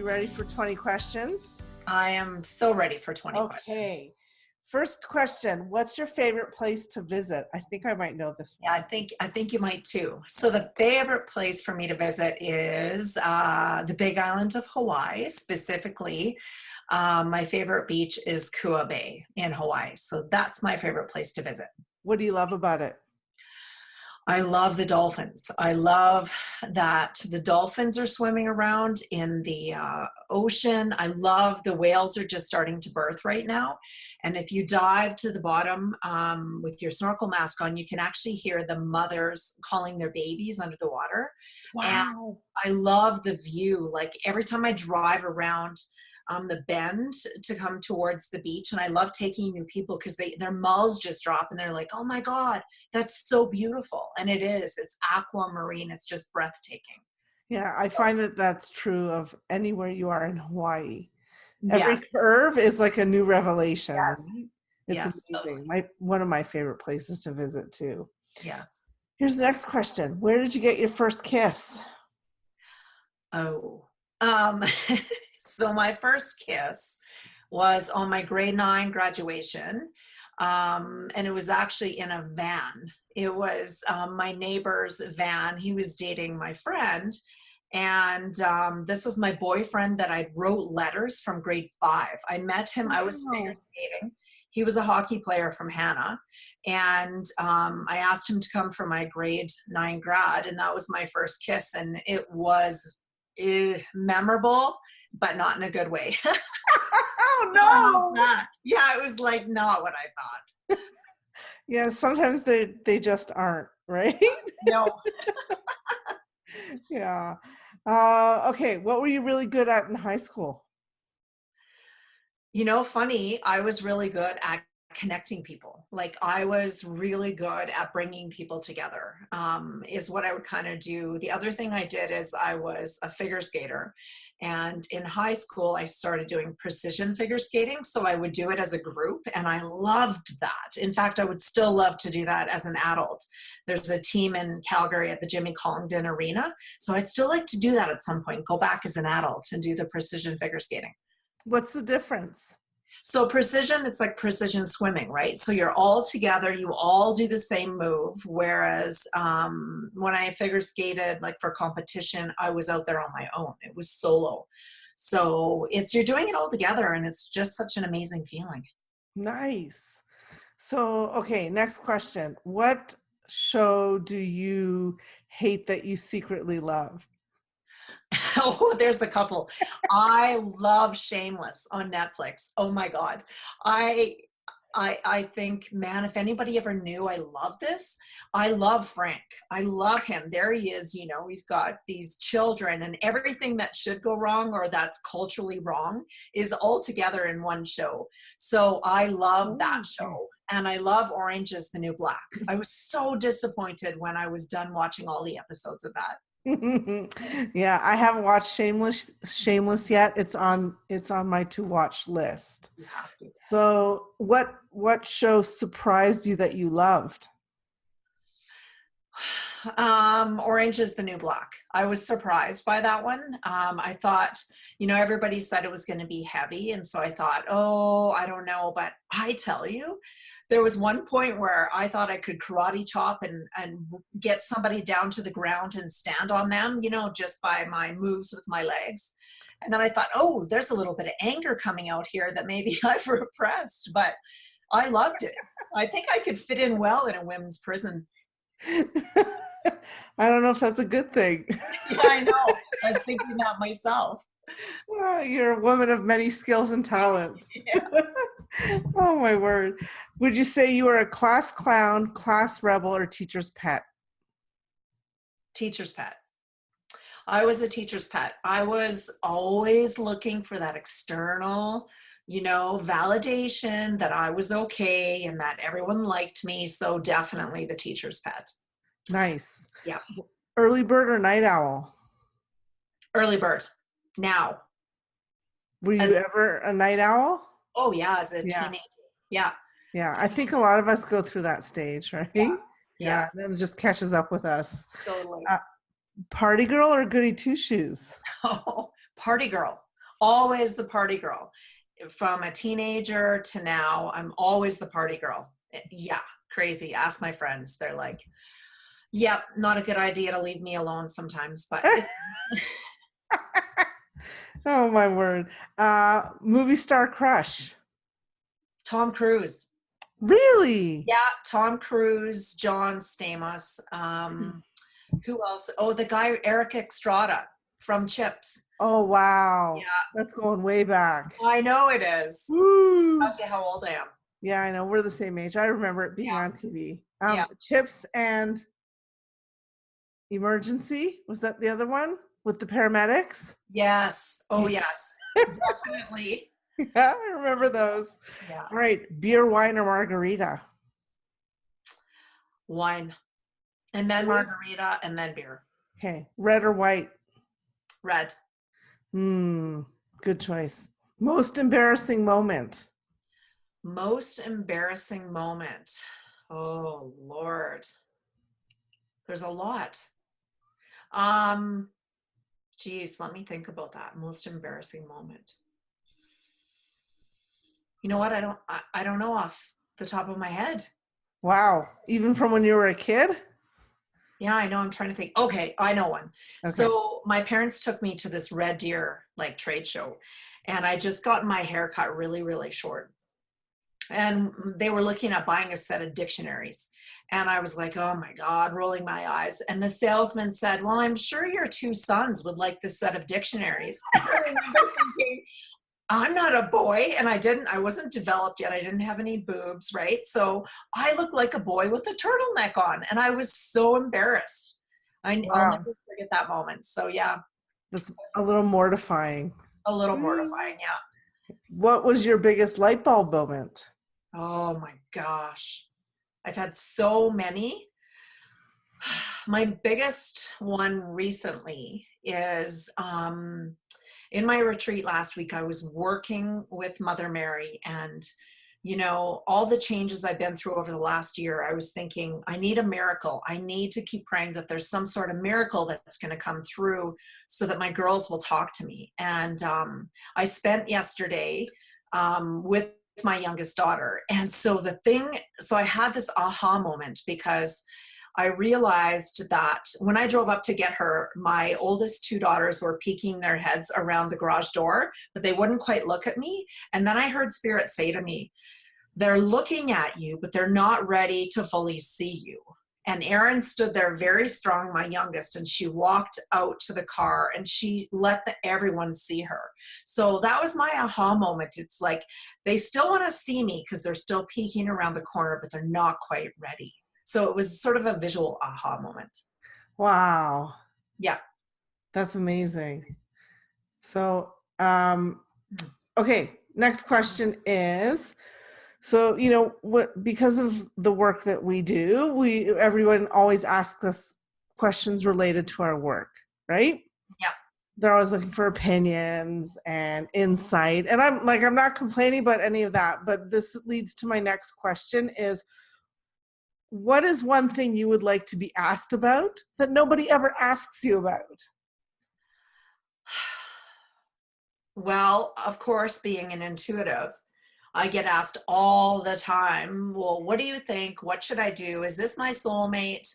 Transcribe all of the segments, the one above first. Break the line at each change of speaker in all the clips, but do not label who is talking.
you ready for 20 questions?
I am so ready for 20 questions.
Okay. First question, what's your favorite place to visit? I think I might know this one.
Yeah, I think you might too. So the favorite place for me to visit is the Big Island of Hawaii. Specifically, my favorite beach is Kua Bay in Hawaii. So that's my favorite place to visit.
What do you love about it?
I love the dolphins. I love that the dolphins are swimming around in the ocean. I love the whales are just starting to birth right now. And if you dive to the bottom with your snorkel mask on, you can actually hear the mothers calling their babies under the water.
Wow.
And I love the view. Like every time I drive around the bend to come towards the beach, and I love taking new people because their mouths just drop and they're like, oh my God, that's so beautiful. And it is, it's aquamarine, it's just breathtaking.
Yeah, I find that that's true of anywhere you are in Hawaii. Every
Yes.
curve is like a new revelation.
Yes.
It's
Yes,
amazing.
totally.
One of my favorite places to visit too.
Yes.
Here's the next question. Where did you get your first kiss?
Oh, so my first kiss was on my grade 9 graduation. And it was actually in a van. It was my neighbor's van. He was dating my friend. And this was my boyfriend that I wrote letters from grade 5. I met him. I was figure skating. He was a hockey player from Hannah. And I asked him to come for my grade 9 grad. And that was my first kiss. And it was memorable, but not in a good way.
Oh no!
Yeah, it was like not what I thought.
Yeah, sometimes they just aren't, right?
No.
Yeah. Okay, what were you really good at in high school?
You know, funny, I was really good at connecting people. Like I was really good at bringing people together, is what I would kind of do. The other thing I did is I was a figure skater. And in high school, I started doing precision figure skating. So I would do it as a group and I loved that. In fact, I would still love to do that as an adult. There's a team in Calgary at the Jimmy Collington Arena. So I'd still like to do that at some point, go back as an adult and do the precision figure skating.
What's the difference?
So precision, it's like precision swimming, right? So you're all together, you all do the same move. Whereas when I figure skated, like for competition, I was out there on my own. It was solo. So you're doing it all together and it's just such an amazing feeling.
Nice. So, okay, next question. What show do you hate that you secretly love?
Oh, there's a couple. I love Shameless on Netflix. Oh my God. I think, man, if anybody ever knew I love this, I love Frank. I love him. There he is, you know, he's got these children and everything that should go wrong or that's culturally wrong is all together in one show. So I love that show. And I love Orange is the New Black. I was so disappointed when I was done watching all the episodes of that.
Yeah, I haven't watched Shameless yet. It's on my to watch list. So what show surprised you that you loved?
Orange is the New Black. I was surprised by that one. I thought, you know, everybody said it was going to be heavy. And so I thought, oh, I don't know. But I tell you, there was one point where I thought I could karate chop and get somebody down to the ground and stand on them, you know, just by my moves with my legs. And then I thought, oh, there's a little bit of anger coming out here that maybe I've repressed, but I loved it. I think I could fit in well in a women's prison.
I don't know if that's a good thing.
Yeah, I know. I was thinking that myself.
Well, you're a woman of many skills and talents.
Yeah.
Oh my word. Would you say you were a class clown, class rebel, or teacher's pet?
Teacher's pet. I was a teacher's pet. I was always looking for that external, you know, validation that I was okay and that everyone liked me. So definitely the teacher's pet.
Nice.
Yeah.
Early bird or night owl?
Early bird. Now.
Were you ever a night owl?
Oh yeah, as a teenager. Yeah.
Yeah, I think a lot of us go through that stage, right? Yeah. Then it just catches up with us.
Totally.
Party girl or goody two shoes?
Oh, party girl. always the party girl. From a teenager to now, I'm always the party girl. Yeah, crazy. Ask my friends. They're like, yep, not a good idea to leave me alone sometimes, but it's
Oh my word. Movie star crush.
Tom Cruise.
Really?
Yeah, Tom Cruise, John Stamos. Who else? Oh, the guy Eric Estrada from Chips.
Oh wow.
Yeah,
That's going way back.
I know it is.
Woo.
Tells you how old I am.
Yeah, I know. We're the same age. I remember it being on TV.
Yeah.
Chips and Emergency. Was that the other one with the paramedics?
Yes. Oh, yes. Definitely.
Yeah, I remember those.
Yeah.
All right. Beer, wine, or margarita?
Wine. And then margarita and then beer.
Okay. Red or white?
Red.
Good choice. Most embarrassing moment?
Most embarrassing moment. Oh, Lord. There's a lot. Geez, let me think about that. Most embarrassing moment. You know what? I don't know off the top of my head.
Wow. Even from when you were a kid?
Yeah, I know. I'm trying to think. Okay, I know one.
Okay.
So my parents took me to this Red Deer like trade show, and I just got my hair cut really, really short. And they were looking at buying a set of dictionaries. And I was like, oh my God, rolling my eyes. And the salesman said, well, I'm sure your two sons would like this set of dictionaries. I remember thinking, I'm not a boy, and I wasn't developed yet. I didn't have any boobs, right? So I looked like a boy with a turtleneck on, and I was so embarrassed. I'll never forget that moment. So yeah.
That's a little mortifying.
A little mortifying, yeah.
What was your biggest light bulb moment?
Oh my gosh. I've had so many. My biggest one recently is in my retreat last week, I was working with Mother Mary, and you know, all the changes I've been through over the last year, I was thinking, I need a miracle. I need to keep praying that there's some sort of miracle that's going to come through so that my girls will talk to me. And I spent yesterday with my youngest daughter. And so I had this aha moment because I realized that when I drove up to get her, my oldest two daughters were peeking their heads around the garage door, but they wouldn't quite look at me. And then I heard Spirit say to me, they're looking at you, but they're not ready to fully see you. And Erin stood there very strong, my youngest, and she walked out to the car and she let everyone see her. So that was my aha moment. It's like they still want to see me because they're still peeking around the corner, but they're not quite ready. So it was sort of a visual aha moment.
Wow.
Yeah.
That's amazing. So, okay, next question is, so, you know, because of the work that we do, everyone always asks us questions related to our work, right?
Yeah.
They're always looking for opinions and insight. And I'm not complaining about any of that, but this leads to my next question is, what is one thing you would like to be asked about that nobody ever asks you about?
Well, of course, being an intuitive, I get asked all the time, well, what do you think? What should I do? Is this my soulmate?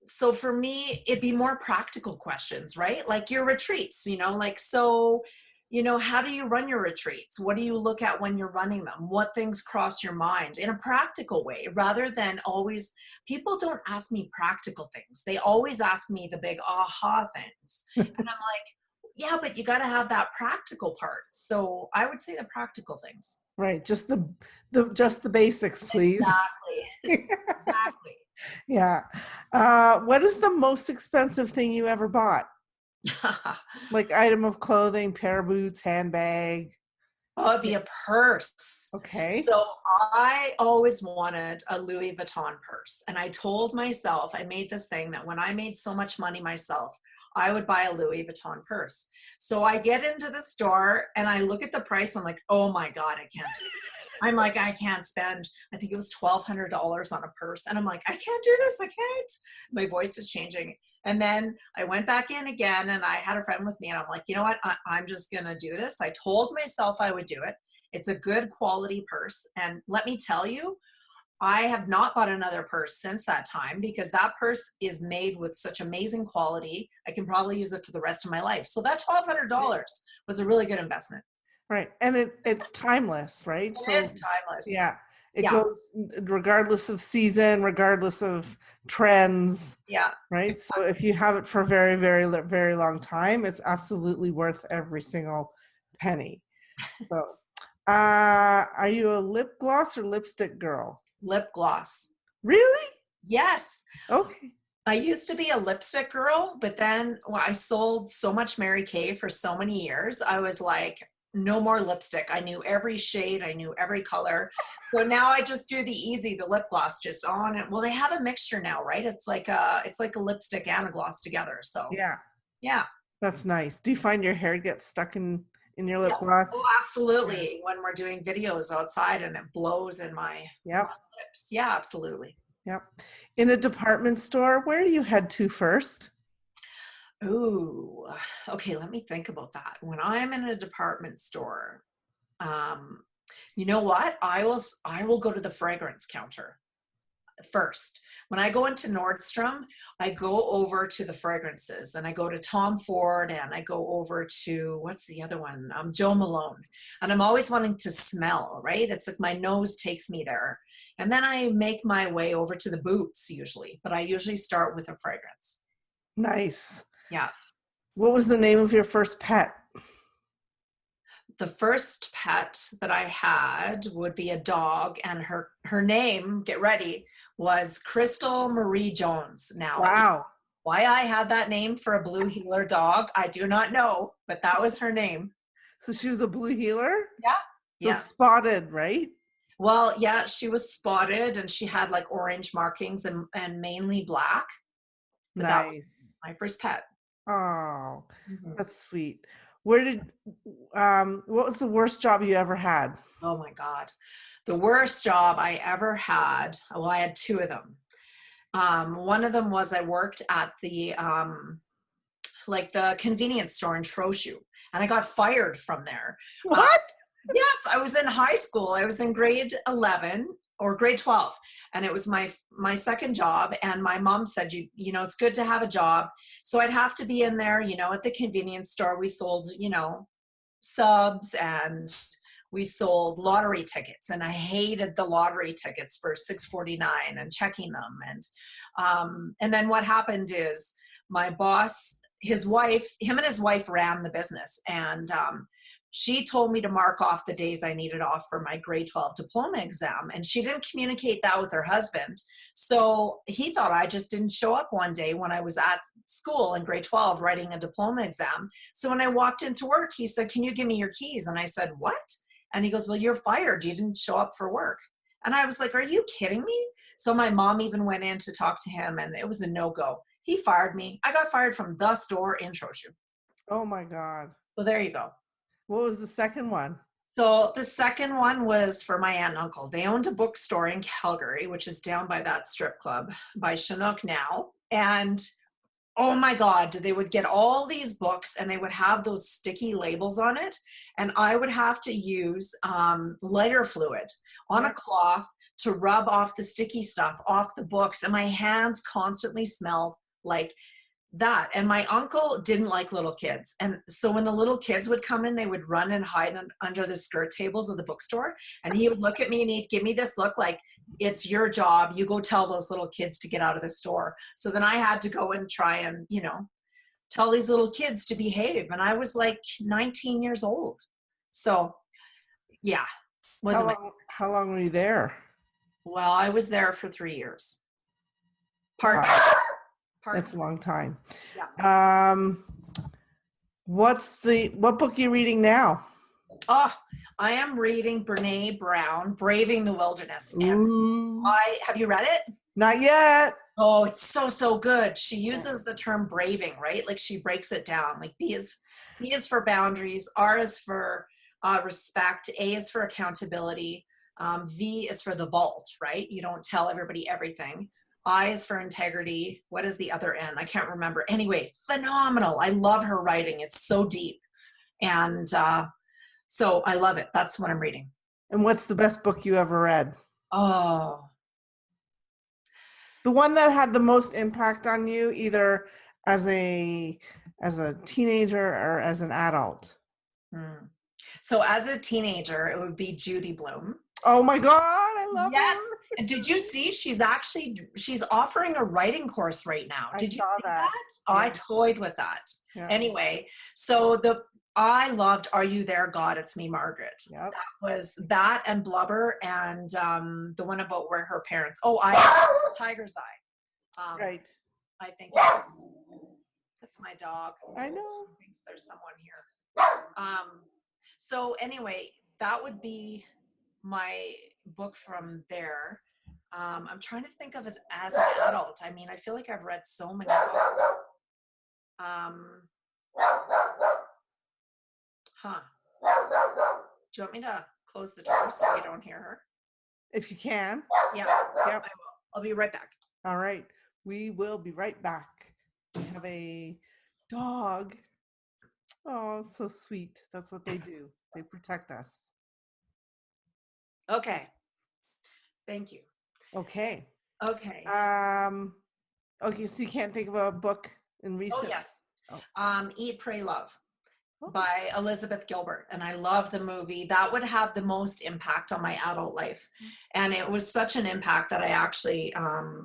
So for me, it'd be more practical questions, right? Like your retreats, you know, like, so, you know, how do you run your retreats? What do you look at when you're running them? What things cross your mind in a practical way, rather than always, people don't ask me practical things. They always ask me the big aha things. And I'm like, yeah, but you got to have that practical part. So I would say the practical things.
Right. Just the basics, please.
Exactly. Exactly.
Yeah. What is the most expensive thing you ever bought? Like item of clothing, pair of boots, handbag?
Oh, it'd be a purse.
Okay.
So I always wanted a Louis Vuitton purse. And I told myself, I made this thing that when I made so much money myself, I would buy a Louis Vuitton purse. So I get into the store and I look at the price. I'm like, oh my God, I can't do it. I'm like, I can't spend, I think it was $1,200 on a purse. And I'm like, I can't do this. I can't. My voice is changing. And then I went back in again and I had a friend with me and I'm like, you know what? I'm just going to do this. I told myself I would do it. It's a good quality purse. And let me tell you, I have not bought another purse since that time because that purse is made with such amazing quality. I can probably use it for the rest of my life. So that $1,200 was a really good investment.
Right. And it's timeless, right?
It
So
is timeless.
yeah, it
Yeah.
goes regardless of season, regardless of trends,
Yeah.
right? So if you have it for a very, very, very long time, it's absolutely worth every single penny. So, are you a lip gloss or lipstick girl?
Lip gloss.
Really?
Yes.
Okay.
I used to be a lipstick girl, but then I sold so much Mary Kay for so many years. I was like, no more lipstick. I knew every shade. I knew every color. So now I just do the easy, the lip gloss just on it. Well, they have a mixture now, right? It's like a lipstick and a gloss together. So
Yeah,
yeah.
that's nice. Do you find your hair gets stuck in your lip
Yeah.
gloss?
Oh, absolutely. When we're doing videos outside and it blows in my
Yep.
lips. Yeah, absolutely.
Yep. In a department store, where do you head to first?
Ooh, okay, let me think about that. When I'm in a department store, um, you know what? I will go to the fragrance counter first. When I go into Nordstrom, I go over to the fragrances and I go to Tom Ford and I go over to, what's the other one? Joe Malone. And I'm always wanting to smell, right? It's like my nose takes me there. And then I make my way over to the boots usually, but I usually start with a fragrance.
Nice.
Yeah.
What was the name of your first pet?
The first pet that I had would be a dog, and her name, get ready, was Crystal Marie Jones. Now,
Wow.
why I had that name for a blue heeler dog, I do not know, but that was her name.
So she was a blue heeler?
Yeah.
So
Yeah.
spotted, right?
Well, yeah, she was spotted and she had like orange markings and mainly black, but that was
Nice.
my first pet.
Oh,
Mhm.
that's sweet. Where did what was the worst job you ever had?
Oh my God. The worst job I ever had, well, I had two of them. One of them was I worked at the like the convenience store in Trochu, and I got fired from there. Uh,
What?
yes, I was in high school. I was in grade 11 or grade 12, and it was my second job. And my mom said, you know, it's good to have a job. So I'd have to be in there, you know, at the convenience store. We sold, you know, subs and we sold lottery tickets, and I hated the lottery tickets for $6.49 and checking them. And then what happened is my boss, him and his wife ran the business, and she told me to mark off the days I needed off for my grade 12 diploma exam, and she didn't communicate that with her husband. So he thought I just didn't show up one day when I was at school in grade 12 writing a diploma exam. So when I walked into work, he said, "Can you give me your keys?" And I said, "What?" And he goes, "Well, you're fired. You didn't show up for work." And I was like, "Are you kidding me?" So my mom even went in to talk to him, and it was a no-go. He fired me. I got fired from the store in Trochu.
Oh my God.
So there you go.
What was the second one?
So the second one was for my aunt and uncle. They owned a bookstore in Calgary, which is down by that strip club by Chinook now. And oh my God, they would get all these books and they would have those sticky labels on it. And I would have to use lighter fluid on a
Yeah.
cloth to rub off the sticky stuff off the books. And my hands constantly smelled like that. And my uncle didn't like little kids. And so when the little kids would come in, they would run and hide under the skirt tables of the bookstore. And he would look at me and he'd give me this look like, "It's your job. You go tell those little kids to get out of the store." So then I had to go and try and, you know, tell these little kids to behave. And I was like 19 years old. So yeah, wasn't my,
How long were you there?
well, I was there for 3 years. Part
Wow,
part
that's a long time.
Yeah.
What book are you reading now?
Oh, I am reading Brene Brown, Braving the Wilderness. And
Ooh,
have you read it?
not yet.
Oh, it's so good. She uses the term braving, right? Like she breaks it down. Like B is for boundaries, R is for respect, A is for accountability, V is for the vault, right? You don't tell everybody everything. I is for integrity. What is the other N? I can't remember. Anyway, phenomenal. I love her writing. It's so deep. And so I love it. That's what I'm reading.
And what's the best book you ever read?
Oh,
The one that had the most impact on you, either as a teenager or as an adult.
So as a teenager, it would be Judy Blume.
Oh my God, I love
Yes.
her.
And did you see she's offering a writing course right now? Did you see that?
Yeah.
I toyed with that.
Yeah.
Anyway, so I loved Are You There, God? It's Me, Margaret.
Yep.
That was that and Blubber and the one about where her parents. Oh, Tiger's Eye.
Right.
I think that's my dog.
I know.
Thinks there's someone here. So anyway, that would be my book from there. I'm trying to think of as an adult. I mean, I feel like I've read so many books. Do you want me to close the door so you don't hear her?
If you can.
Yeah.
Yep.
I will. I'll be right back.
All right. We will be right back. We have a dog. Oh, so sweet. That's what they do. They protect us.
Okay. Thank you.
Okay.
Okay.
Okay, so you can't think of a book in recent.
Oh, yes.
Oh.
Eat, Pray, Love by Elizabeth Gilbert. And I love the movie. That would have the most impact on my adult life. And it was such an impact that I actually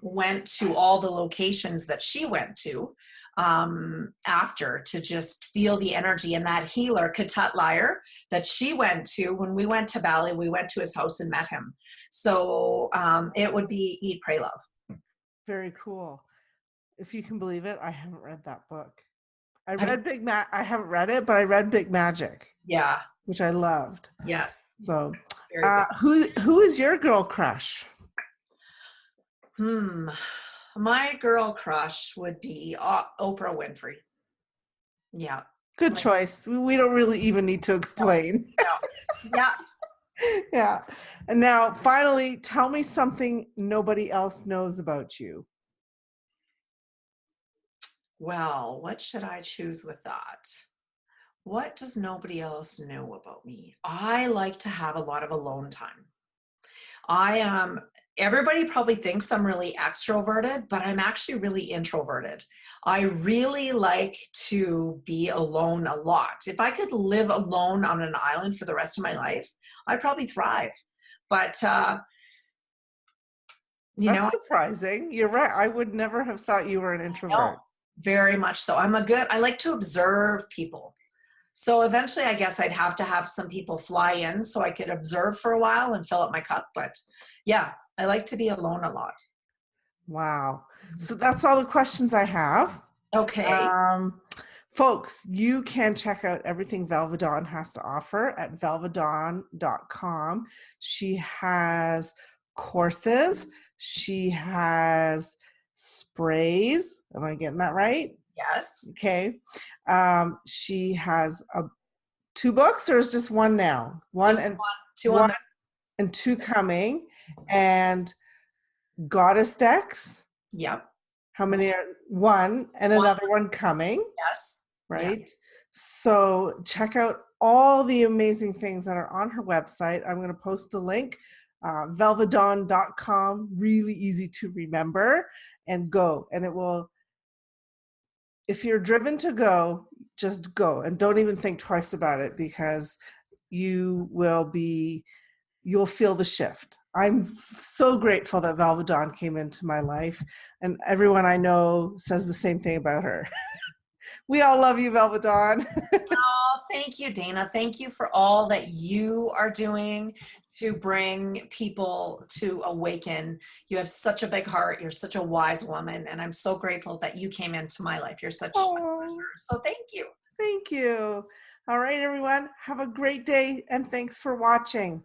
went to all the locations that she went to after to just feel the energy. And that healer, Katat Liar, that she went to when we went to Bali, we went to his house and met him. So it would be Eat, Pray, Love.
Very cool. If you can believe it, I haven't read that book. I haven't read it, but I read Big Magic.
Yeah.
Which I loved.
Yes.
So who is your girl crush?
My girl crush would be Oprah Winfrey. Yeah.
Good choice. We don't really even need to explain.
No. Yeah.
Yeah. And now finally, tell me something nobody else knows about you.
Well, what should I choose with that? What does nobody else know about me? I like to have a lot of alone time. Everybody probably thinks I'm really extroverted, but I'm actually really introverted. I really like to be alone a lot. If I could live alone on an island for the rest of my life, I'd probably thrive. But,
That's surprising. You're right. I would never have thought you were an introvert.
No, very much so. I like to observe people. So eventually I guess I'd have to have some people fly in so I could observe for a while and fill up my cup. But yeah, I like to be alone a lot.
Wow. So that's all the questions I have.
Okay.
Folks, you can check out everything Velva Dawn has to offer at velvadawn.com. She has courses. She has sprays. Am I getting that right?
Yes.
Okay. She has 2 books, or is just one now? Two coming, and goddess decks.
Yep.
How many are one and another one coming?
Yes.
Right.
Yeah.
So check out all the amazing things that are on her website. I'm going to post the link, velvadawn.com, really easy to remember, and go. And it will, if you're driven to go, just go and don't even think twice about it, because you'll feel the shift. I'm so grateful that Velva Dawn came into my life, and everyone I know says the same thing about her. We all love you, Velva Dawn.
Oh, thank you, Dana. Thank you for all that you are doing to bring people to awaken. You have such a big heart. You're such a wise woman, and I'm so grateful that you came into my life. You're such a pleasure. So thank you.
Thank you. All right, everyone. Have a great day, and thanks for watching.